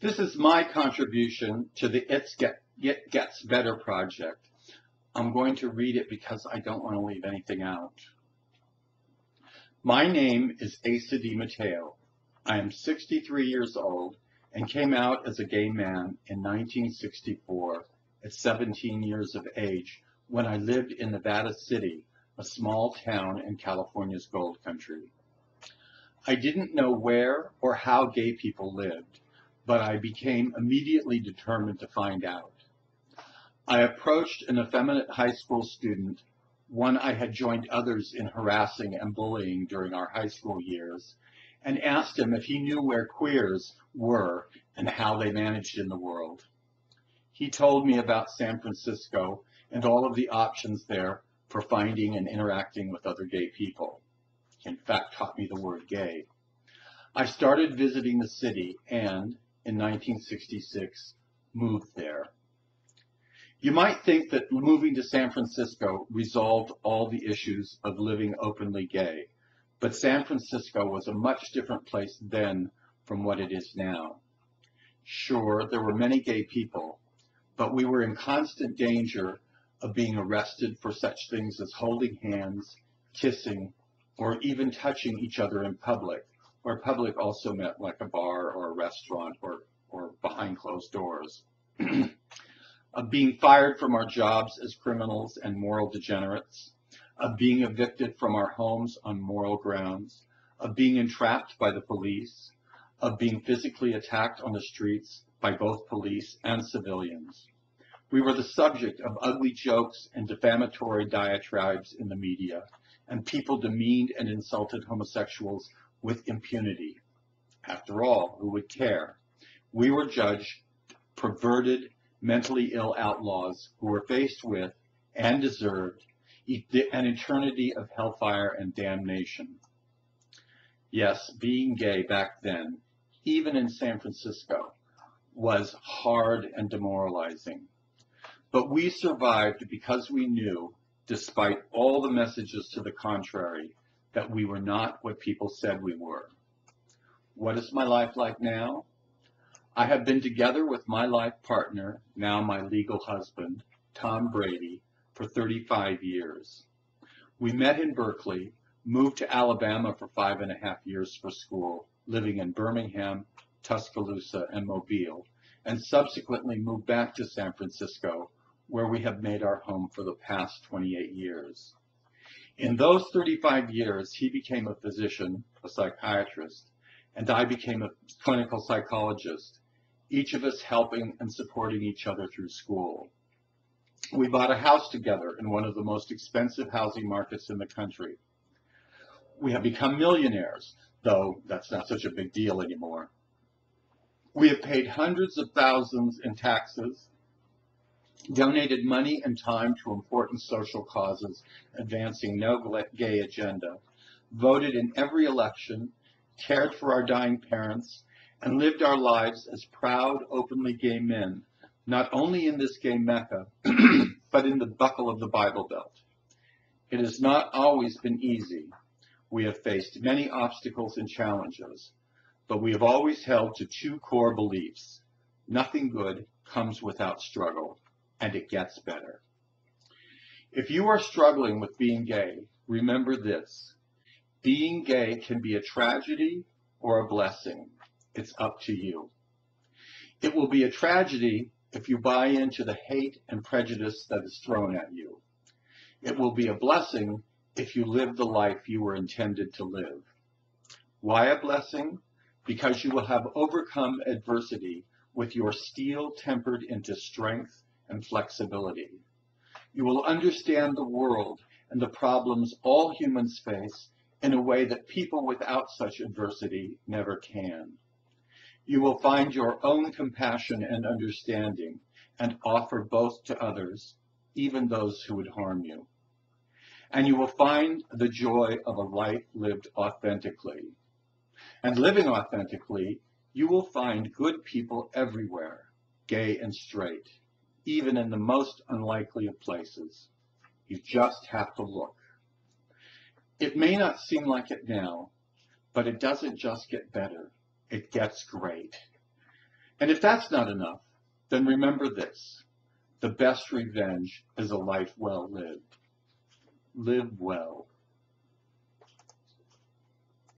This is my contribution to the It Gets Better project. I'm going to read it because I don't want to leave anything out. My name is Asa DeMatteo. I am 63 years old and came out as a gay man in 1964 at 17 years of age when I lived in Nevada City, a small town in California's gold country. I didn't know where or how gay people lived, but I became immediately determined to find out. I approached an effeminate high school student, one I had joined others in harassing and bullying during our high school years, and asked him if he knew where queers were and how they managed in the world. He told me about San Francisco and all of the options there for finding and interacting with other gay people. He, in fact, taught me the word gay. I started visiting the city and, in 1966, moved there. You might think that moving to San Francisco resolved all the issues of living openly gay, but San Francisco was a much different place then from what it is now. Sure, there were many gay people, but we were in constant danger of being arrested for such things as holding hands, kissing, or even touching each other in public, where public also meant like a bar or a restaurant or behind closed doors. Of being fired from our jobs as criminals and moral degenerates, of being evicted from our homes on moral grounds, of being entrapped by the police, of being physically attacked on the streets by both police and civilians. We were the subject of ugly jokes and defamatory diatribes in the media, and people demeaned and insulted homosexuals with impunity. After all, who would care? We were judged perverted, mentally ill outlaws who were faced with, and deserved, an eternity of hellfire and damnation. Yes, being gay back then, even in San Francisco, was hard and demoralizing. But we survived because we knew, despite all the messages to the contrary, that we were not what people said we were. What is my life like now? I have been together with my life partner, now my legal husband, Tom Brady, for 35 years. We met in Berkeley, moved to Alabama for 5.5 years for school, living in Birmingham, Tuscaloosa, and Mobile, and subsequently moved back to San Francisco, where we have made our home for the past 28 years. In those 35 years, he became a physician, a psychiatrist, and I became a clinical psychologist, each of us helping and supporting each other through school. We bought a house together in one of the most expensive housing markets in the country. We have become millionaires, though that's not such a big deal anymore. We have paid hundreds of thousands in taxes, donated money and time to important social causes, advancing no gay agenda, voted in every election, cared for our dying parents, and lived our lives as proud, openly gay men, not only in this gay Mecca, but in the buckle of the Bible Belt. It has not always been easy. We have faced many obstacles and challenges, but we have always held to two core beliefs. Nothing good comes without struggle, and it gets better. If you are struggling with being gay, remember this. Being gay can be a tragedy or a blessing. It's up to you. It will be a tragedy if you buy into the hate and prejudice that is thrown at you. It will be a blessing if you live the life you were intended to live. Why a blessing? Because you will have overcome adversity with your steel tempered into strength and flexibility. You will understand the world and the problems all humans face in a way that people without such adversity never can. You will find your own compassion and understanding and offer both to others, even those who would harm you. And you will find the joy of a life lived authentically. And living authentically, you will find good people everywhere, gay and straight, even in the most unlikely of places. You just have to look. It may not seem like it now, but it doesn't just get better. It gets great. And if that's not enough, then remember this. The best revenge is a life well lived. Live well.